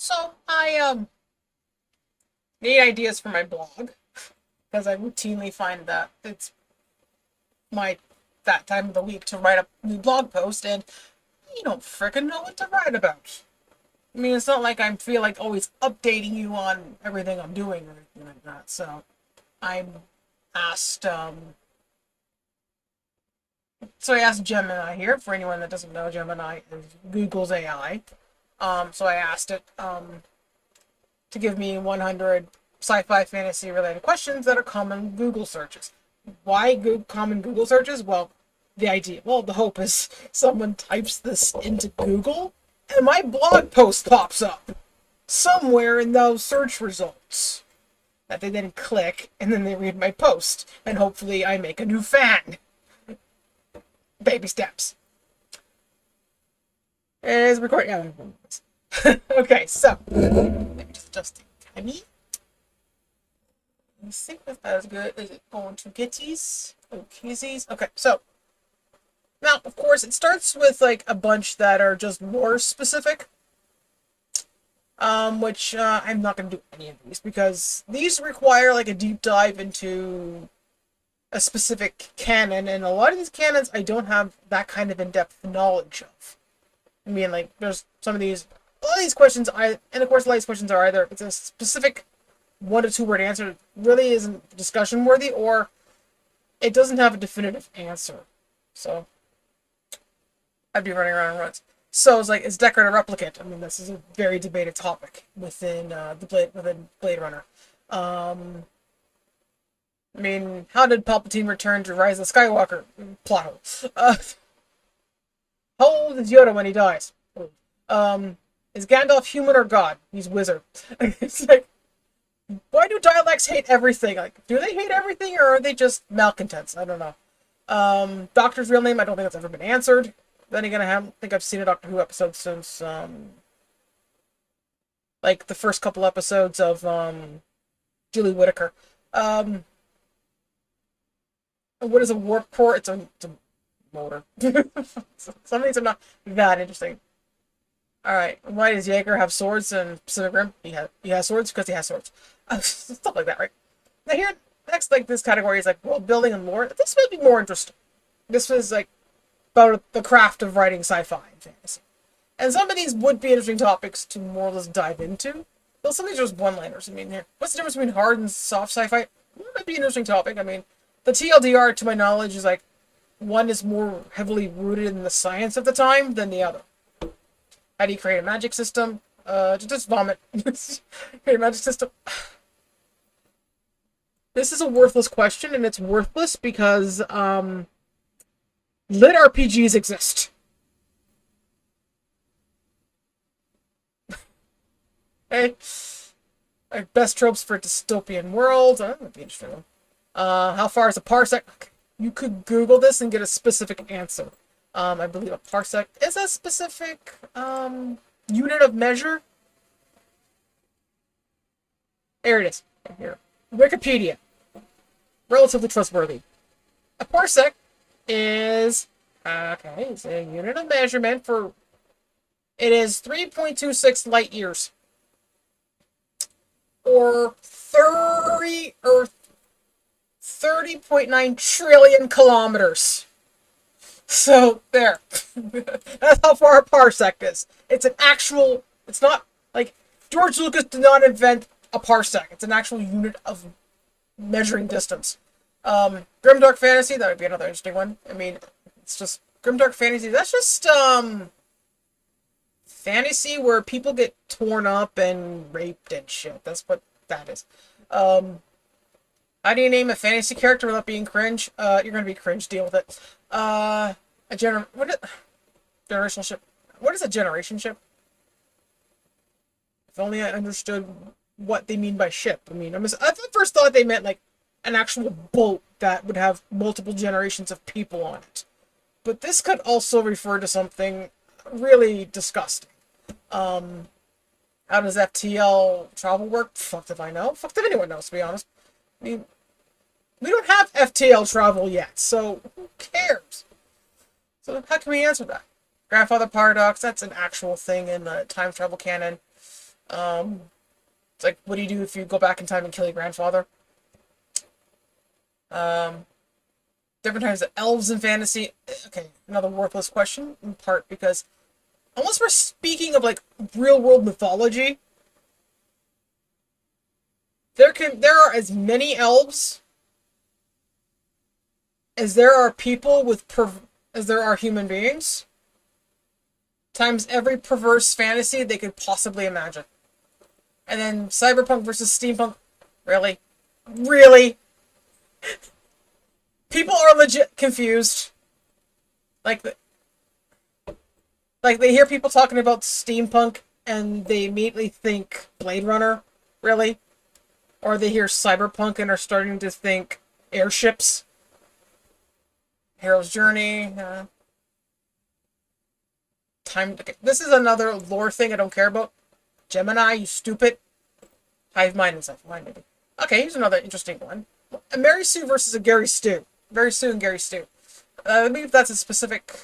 So I need ideas for my blog because I routinely find that it's my that time of the week to write a new blog post, and you don't frickin' know what to write about. I mean, it's not like I feel like always updating you on everything I'm doing or anything like that. So I'm asked. So I asked Gemini here. For anyone that doesn't know, Gemini is Google's AI. So I asked it to give me 100 sci-fi fantasy related questions that are common Google searches. Why common Google searches? Well, the hope is someone types this into Google and my blog post pops up somewhere in those search results that they then click and then they read my post and hopefully I make a new fan. Baby steps. It is recording. Yeah. Okay, so let me just adjust the timing. Let's see if that's good. Is it going to Gitties? Okaysies. Okay, so now, of course, it starts with like a bunch that are just more specific. Which I'm not going to do any of these because these require like a deep dive into a specific canon, and a lot of these canons I don't have that kind of in-depth knowledge of. I mean, like, there's some of these, a lot of these questions, and of course, a lot of these questions are either it's a specific 1 to 2 word answer really isn't discussion worthy, or it doesn't have a definitive answer. So I'd be running around in runs. So it's like, is Deckard a replicant? I mean, this is a very debated topic within within Blade Runner. I mean, how did Palpatine return to Rise of Skywalker? Plot hole. How old is Yoda when he dies? Is Gandalf human or god? He's wizard. It's like, why do dialects hate everything? Like, do they hate everything, or are they just malcontents? I don't know. Doctor's real name, I don't think that's ever been answered. Then again, I don't think I've seen a Doctor Who episode since, like, the first couple episodes of, Julie Whittaker. What is a warp core? It's a motor. Some things are not that interesting. Alright, why does Jaeger have swords in Pacific Rim? He has swords because he has swords. Stuff like that, right? Now here, next, like, this category is, like, world building and lore. This would be more interesting. This was, like, about the craft of writing sci-fi and fantasy. And some of these would be interesting topics to more or less dive into. Though some of these are just one-liners. I mean, here, what's the difference between hard and soft sci-fi? Well, that might be an interesting topic. I mean, the TLDR, to my knowledge, is, like, one is more heavily rooted in the science of the time than the other. How do you create a magic system? Just vomit. Create a magic system. This is a worthless question, and it's worthless because, lit RPGs exist. Okay? Like, best tropes for dystopian worlds. That would be interesting. How far is a parsec? You could Google this and get a specific answer. I believe a parsec is a specific unit of measure. There it is. Right here. Wikipedia. Relatively trustworthy. A parsec is it's a unit of measurement for. It is 3.26 light years, or 30.9 trillion kilometers. So, there. That's how far a parsec is. It's an actual. It's not like George Lucas did not invent a parsec. It's an actual unit of measuring distance. Grimdark Fantasy, that would be another interesting one. I mean, it's just Grimdark Fantasy. That's just fantasy where people get torn up and raped and shit. That's what that is. How do you name a fantasy character without being cringe? You're gonna be cringe. Deal with it. Generational ship. What is a generation ship? If only I understood what they mean by ship. I mean, I first thought they meant like an actual boat that would have multiple generations of people on it. But this could also refer to something really disgusting. How does FTL travel work? Fucked if I know. Fucked if anyone knows, to be honest. I mean, we don't have FTL travel yet, so who cares? So how can we answer that? Grandfather paradox, that's an actual thing in the time travel canon. It's like, what do you do if you go back in time and kill your grandfather? Um, Different types of elves in fantasy. Okay, another worthless question, in part because unless we're speaking of like real world mythology, there are as many elves as there are people with as there are human beings, times every perverse fantasy they could possibly imagine. And then cyberpunk versus steampunk, really, really, people are legit confused. Like, like they hear people talking about steampunk and they immediately think Blade Runner, really, or they hear cyberpunk and are starting to think airships, Hero's Journey. Time. Okay. This is another lore thing I don't care about. Gemini, you stupid. Hive mind and stuff. Mind maybe. Okay, here's another interesting one. A Mary Sue versus a Gary Stu. Mary Sue and Gary Stu. I believe that's a specific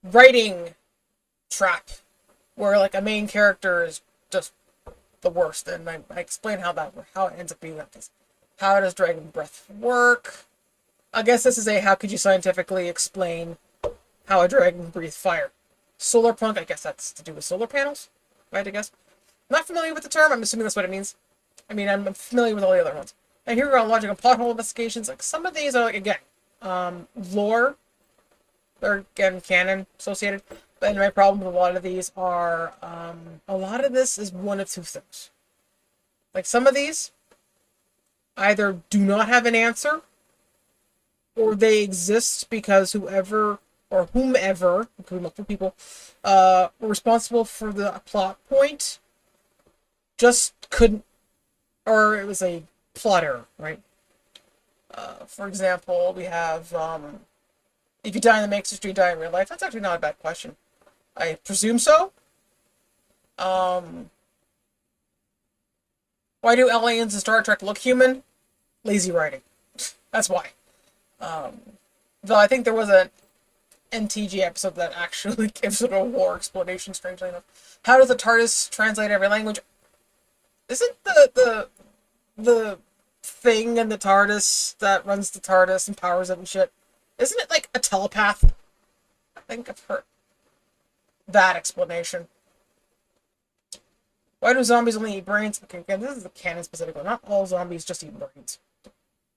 writing trap where like a main character is just the worst, and I explain how it ends up being like this. How does dragon breath work? I guess this is a how could you scientifically explain how a dragon breathes fire. Solar punk, I guess that's to do with solar panels, right? I guess. I'm not familiar with the term. I'm assuming that's what it means. I mean, I'm familiar with all the other ones. And here we're on logic and pothole investigations. Like some of these are like again, lore. They're again canon associated. But my problem with a lot of these are a lot of this is one of two things. Like some of these either do not have an answer, or they exist because whoever or whomever, including multiple people, were responsible for the plot point just couldn't, or it was a plot error, right? For example, we have if you die in the Matrix, do you die in real life? That's actually not a bad question. I presume so. Why do aliens in Star Trek look human? Lazy writing. That's why. Though I think there was an NTG episode that actually gives it a war explanation, strangely enough. How does the TARDIS translate every language? Isn't the thing in the TARDIS that runs the TARDIS and powers it and shit, isn't it like a telepath? I think I've heard that explanation. Why do zombies only eat brains? Okay, again, this is a canon specific one. Not all zombies just eat brains.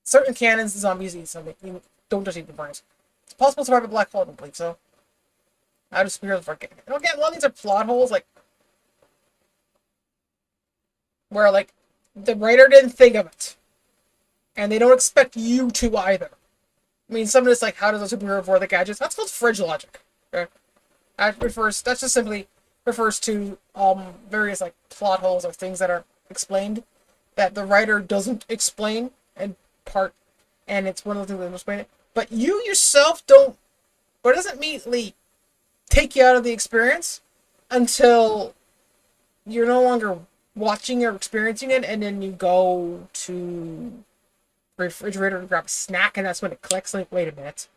Certain canons, the zombies eat something. You don't just eat the brains. It's possible to survive a black hole, I don't believe so. How do superheroes work? And again, a lot of these are plot holes, like where like the writer didn't think of it, and they don't expect you to either. I mean, some of this like how does a superhero avoid the gadgets? That's called fridge logic. Okay? That just simply refers to various like plot holes or things that are explained that the writer doesn't explain in part, and it's one of the things that doesn't explain it. But you yourself don't, but it doesn't immediately take you out of the experience until you're no longer watching or experiencing it, and then you go to the refrigerator to grab a snack, and that's when it clicks. Like, wait a minute,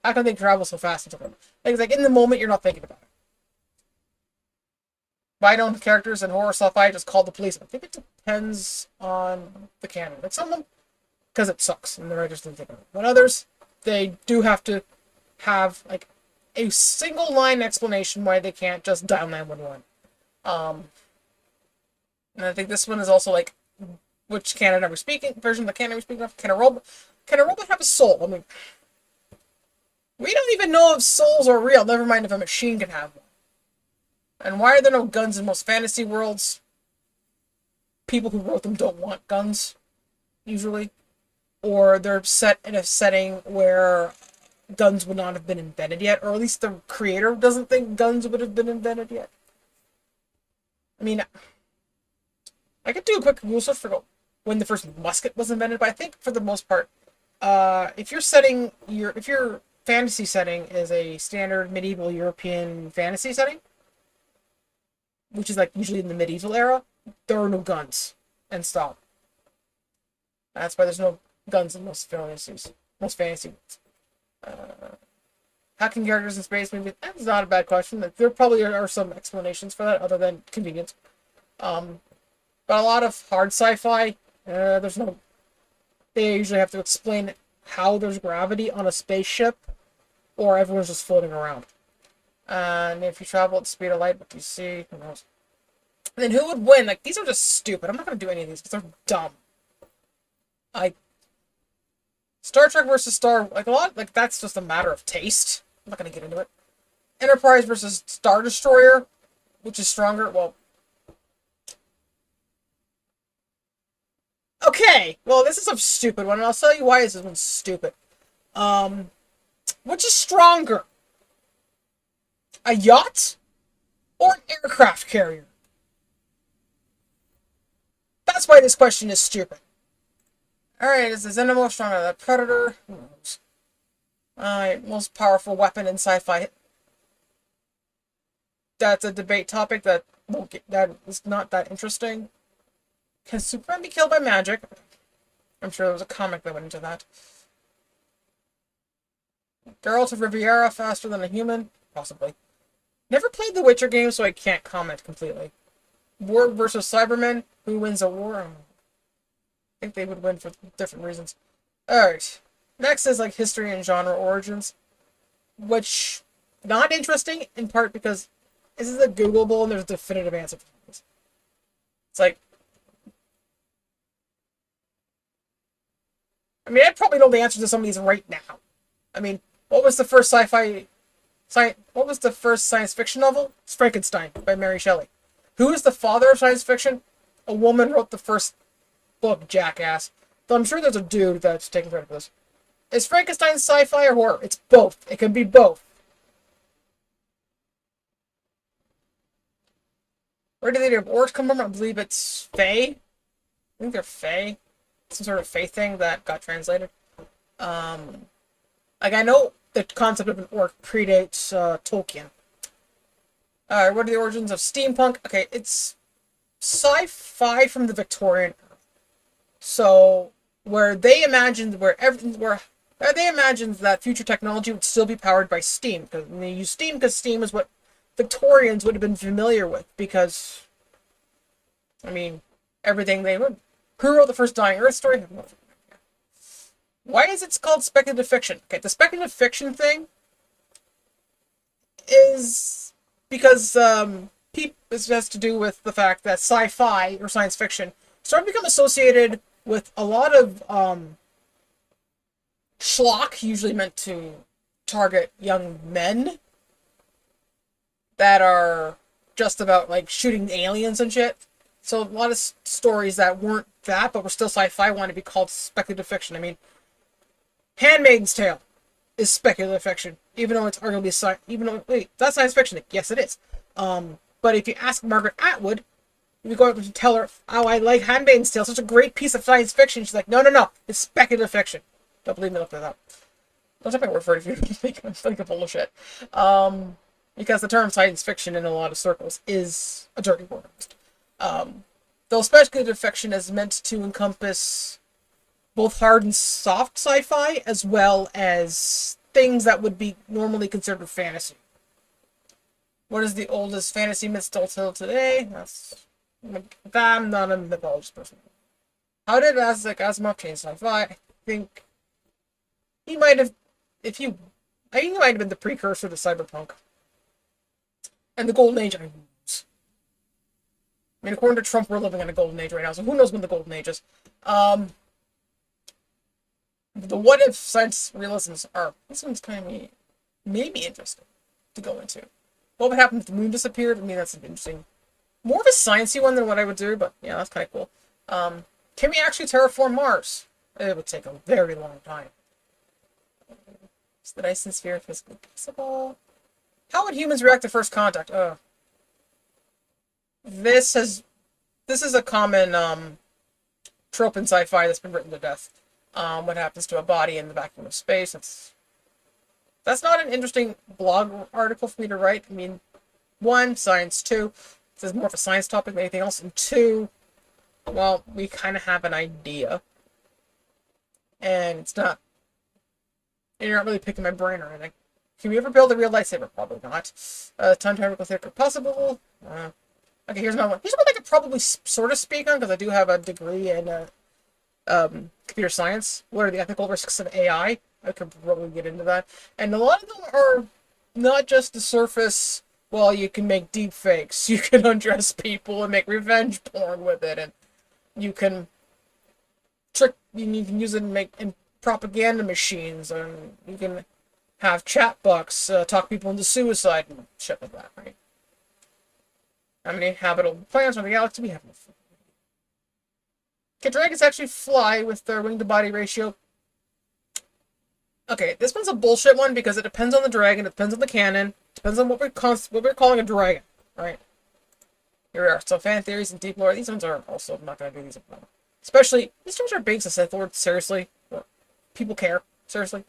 how come they travel so fast until then? Like in the moment, you're not thinking about it. Why don't characters in horror sci-fi just call the police? I think it depends on the canon. Like some of them, because it sucks and the writers didn't think of it. But others, they do have to have like a single line explanation why they can't just dial 911. And I think this one is also like, which canon are we speaking? Version of the canon are we speaking of? Can a robot have a soul? I mean, we don't even know if souls are real. Never mind if a machine can have one. And why are there no guns in most fantasy worlds? People who wrote them don't want guns, usually. Or they're set in a setting where guns would not have been invented yet, or at least the creator doesn't think guns would have been invented yet. I mean, I could do a quick Google search for when the first musket was invented, but I think for the most part, if your fantasy setting is a standard medieval European fantasy setting, which is like usually in the medieval era, there are no guns and stop. That's why there's no guns in most fantasies. Most fantasy ones. How can characters in space maybe? That's not a bad question. Like, there probably are some explanations for that other than convenience. Um, but a lot of hard sci-fi, there's no. They usually have to explain how there's gravity on a spaceship, or everyone's just floating around. And if you travel at the speed of light, what do you see? Who knows? And then who would win? Like, these are just stupid. I'm not gonna do any of these because they're dumb. Like Star Trek versus Star, like a lot, like that's just a matter of taste. I'm not gonna get into it. Enterprise versus Star Destroyer, which is stronger? Well, okay. Well, this is a stupid one, and I'll tell you why this one's stupid. Um, which is stronger? A yacht or an aircraft carrier? That's why this question is stupid. Alright, is the Xenomorph stronger than the Predator? Who knows? Alright, most powerful weapon in sci-fi. That's a debate topic that is not that interesting. Can Superman be killed by magic? I'm sure there was a comic that went into that. Geralt of Riviera faster than a human? Possibly. Never played the Witcher game, so I can't comment completely. War versus Cybermen? Who wins a war? I think they would win for different reasons. Alright. Next is like history and genre origins. Which, not interesting, in part because this is a Googleable and there's a definitive answer for this. It's like, I mean, I probably know the answer to some of these right now. I mean, what was the first what was the first science fiction novel? It's Frankenstein by Mary Shelley. Who is the father of science fiction? A woman wrote the first book, jackass. Though I'm sure there's a dude that's taking credit for this. Is Frankenstein sci-fi or horror? It's both. It can be both. Where do the orcs come from? I believe it's Fae. I think they're Fae. Some sort of Fae thing that got translated. Like, I know the concept of an orc predates Tolkien. Alright, what are the origins of steampunk? Okay, it's sci-fi from the Victorian era. So, where they imagined that future technology would still be powered by steam. Because they use steam because steam is what Victorians would have been familiar with. Because, I mean, everything they would. Who wrote the first Dying Earth story? I have no idea. Why is it called speculative fiction? Okay, the speculative fiction thing is because this has to do with the fact that sci-fi or science fiction started to become associated with a lot of schlock, usually meant to target young men that are just about like shooting aliens and shit. So a lot of stories that weren't that, but were still sci-fi, want to be called speculative fiction. I mean, Handmaid's Tale is speculative fiction, even though it's arguably science. Even though wait, that's science fiction. Yes, it is. But if you ask Margaret Atwood, if you go up and tell her, "Oh, I like Handmaid's Tale, such a great piece of science fiction," she's like, "No, no, no, it's speculative fiction." Don't believe me? Look that up. Don't take my word for it if you think I'm full of shit. Because the term science fiction in a lot of circles is a dirty word. Though speculative fiction is meant to encompass both hard and soft sci-fi, as well as things that would be normally considered fantasy. What is the oldest fantasy myth still told today? I'm not a mythologist person. How did Asimov change sci-fi? I think he might have, I think he might have been the precursor to cyberpunk. And the golden age, I mean, according to Trump, we're living in a golden age right now, so who knows when the golden age is. The what-if science realisms are... This one's kind of maybe interesting to go into. What would happen if the moon disappeared? I mean, that's interesting. More of a sciencey one than what I would do, but yeah, that's kind of cool. Can we actually terraform Mars? It would take a very long time. Is the Dyson sphere physically possible? How would humans react to first contact? This is a common trope in sci-fi that's been written to death. What happens to a body in the vacuum of space? That's not an interesting blog article for me to write. I mean, one, science. Two, this is more of a science topic than anything else. And two, well, we kind of have an idea. And it's not... You're not really picking my brain or anything. Can we ever build a real lightsaber? Probably not. Time travel theory possible. Okay, here's another one. Here's one I could probably sort of speak on because I do have a degree in computer science. What are the ethical risks of AI? I could probably get into that. And a lot of them are not just the surface. Well, you can make deep fakes. You can undress people and make revenge porn with it, and you can You can use it in propaganda machines, and you can have chatbots talk people into suicide and shit like that, right? How many habitable planets on the galaxy? We have no. Can dragons actually fly with their wing-to-body ratio? Okay, this one's a bullshit one because it depends on the dragon, it depends on the canon, it depends on what we're calling a dragon, right? Here we are. So fan theories and deep lore. These ones are also I'm not going to do these. Especially, these ones are big to Sith Lord. Seriously. People care. Seriously.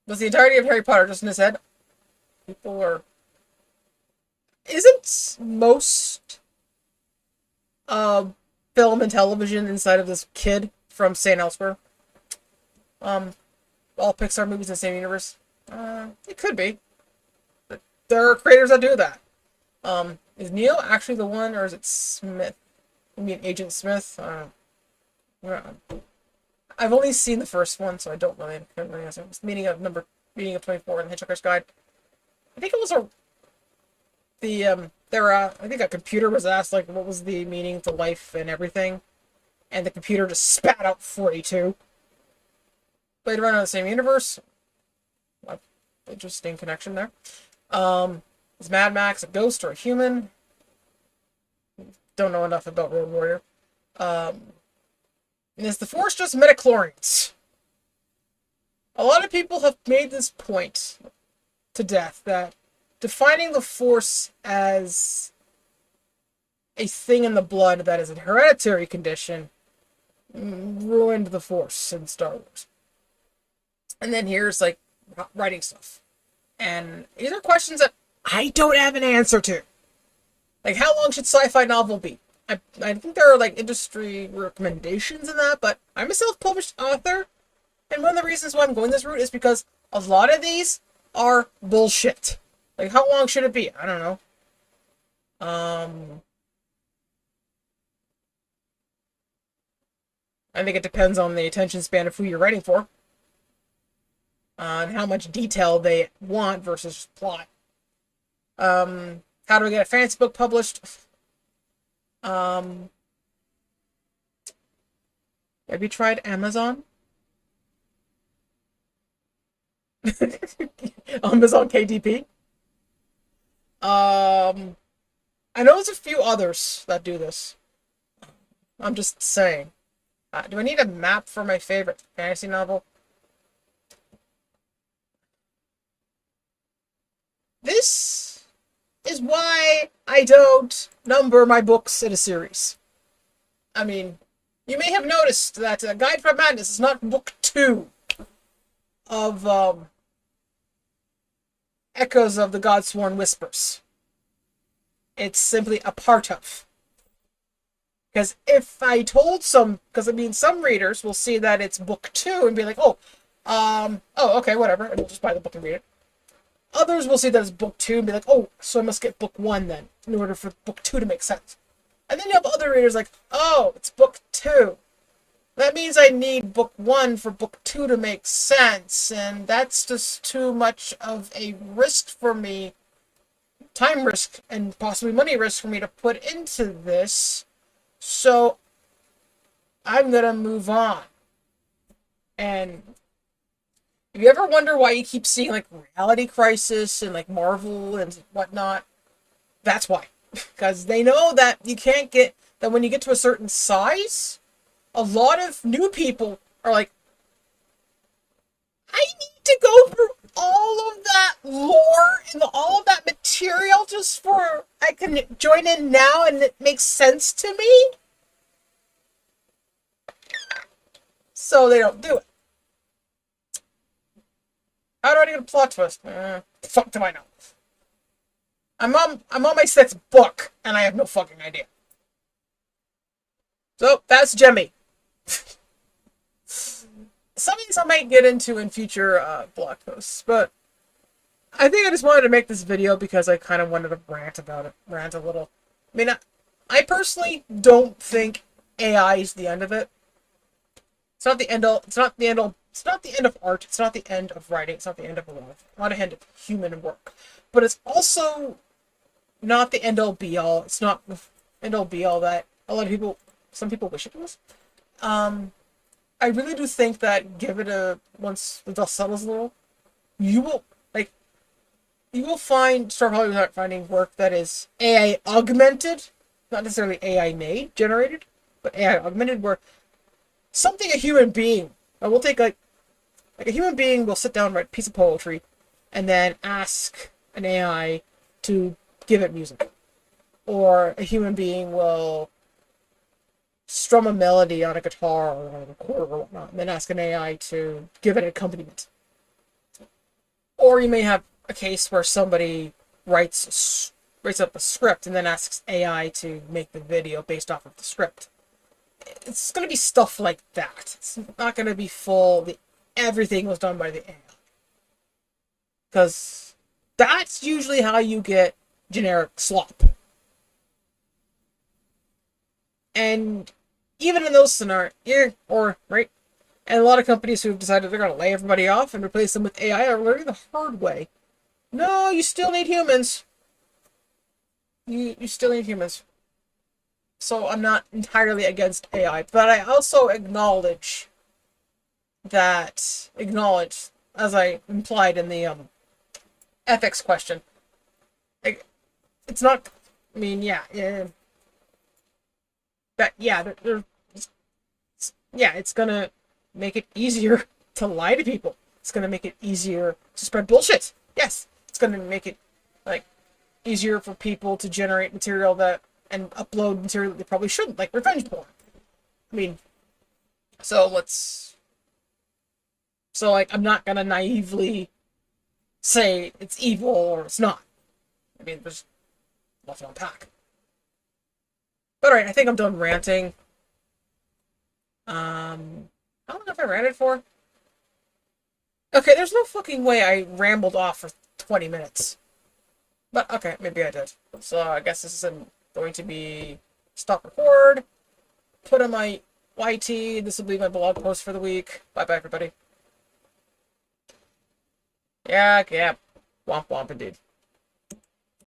Was the entirety of Harry Potter just in his head? People are... Isn't most film and television inside of this kid from St. Elsewhere? All Pixar movies in the same universe? It could be. But there are creators that do that. Is Neo actually the one, or is it Smith? I mean, Agent Smith? I've only seen the first one, so I don't really answer. It's meaning of 24 in the Hitchhiker's Guide. I think it was I think a computer was asked, like, what was the meaning to life and everything, and the computer just spat out 42. Blade Runner in the same universe. Interesting connection there. Is Mad Max a ghost or a human? Don't know enough about Road Warrior. And is the Force just midichlorians? A lot of people have made this point to death that defining the Force as a thing in the blood that is a hereditary condition ruined the Force in Star Wars. And then here's like writing stuff. And these are questions that I don't have an answer to. Like, how long should sci-fi novel be? I think there are like industry recommendations in that, but I'm a self-published author, and one of the reasons why I'm going this route is because a lot of these are bullshit. Like, how long should it be? I don't know. I think it depends on the attention span of who you're writing for, and how much detail they want versus plot. How do I get a fantasy book published? Have you tried Amazon? Amazon KDP? I know there's a few others that do this. I'm just saying. Do I need a map for my favorite fantasy novel? This is why I don't number my books in a series. I mean, you may have noticed that Guide for Madness is not book 2 of Echoes of the Godsworn Whispers. It's simply a part of. Because if I told some readers will see that it's book 2 and be like, oh, okay, whatever, and we'll just buy the book and read it. Others will see that it's book 2 and be like, oh, so I must get book 1 then, in order for book 2 to make sense. And then you have other readers like, oh, it's book 2. That means I need book 1 for book 2 to make sense, and that's just too much of a risk for me, time risk, and possibly money risk for me to put into this, so I'm gonna move on. And if you ever wonder why you keep seeing, like, Reality Crisis and, like, Marvel and whatnot, that's why. Because they know that you can't get, that when you get to a certain size, a lot of new people are like, I need to go through all of that lore and all of that material just for I can join in now and it makes sense to me. So they don't do it. How do I get a plot twist? Fuck do I know? I'm on my 6th book, and I have no fucking idea. So, that's Gemini. Some of these I might get into in future blog posts, but I think I just wanted to make this video because I kind of wanted to rant about it. Rant a little. I mean, I personally don't think AI is the end of it. It's not the end all. It's not the end all. It's not the end of art. It's not the end of writing. It's not the end of love. Not the end of human work. But it's also not the end all be all. It's not the end all be all that a lot of people, some people wish it was. I really do think that give it a once the dust settles a little, you will like you will start probably finding work that is AI augmented, not necessarily AI made generated, but AI augmented, where something a human being, we'll take like a human being will sit down and write a piece of poetry, and then ask an AI to give it music, or a human being will strum a melody on a guitar or on a recorder or whatnot, and then ask an AI to give it an accompaniment. Or you may have a case where somebody writes up a script and then asks AI to make the video based off of the script. It's going to be stuff like that. It's not going to be everything was done by the AI. Because that's usually how you get generic slop. And even in those scenarios, right? And a lot of companies who've decided they're going to lay everybody off and replace them with AI are learning the hard way. No, you still need humans. You still need humans. So I'm not entirely against AI, but I also acknowledge, as I implied in the ethics question, like, it's not. I mean, yeah. That it's gonna make it easier to lie to people. It's gonna make it easier to spread bullshit. Yes, it's gonna make it easier for people to generate material and upload material that they probably shouldn't, like revenge porn. I mean, I'm not gonna naively say it's evil or it's not. I mean, there's lots to unpack. But alright, I think I'm done ranting. How long have I ranted for? Okay, there's no fucking way I rambled off for 20 minutes. But, okay, maybe I did. So, I guess this is going to be stop record, put on my YT, this will be my blog post for the week. Bye-bye, everybody. Yeah, womp womp indeed.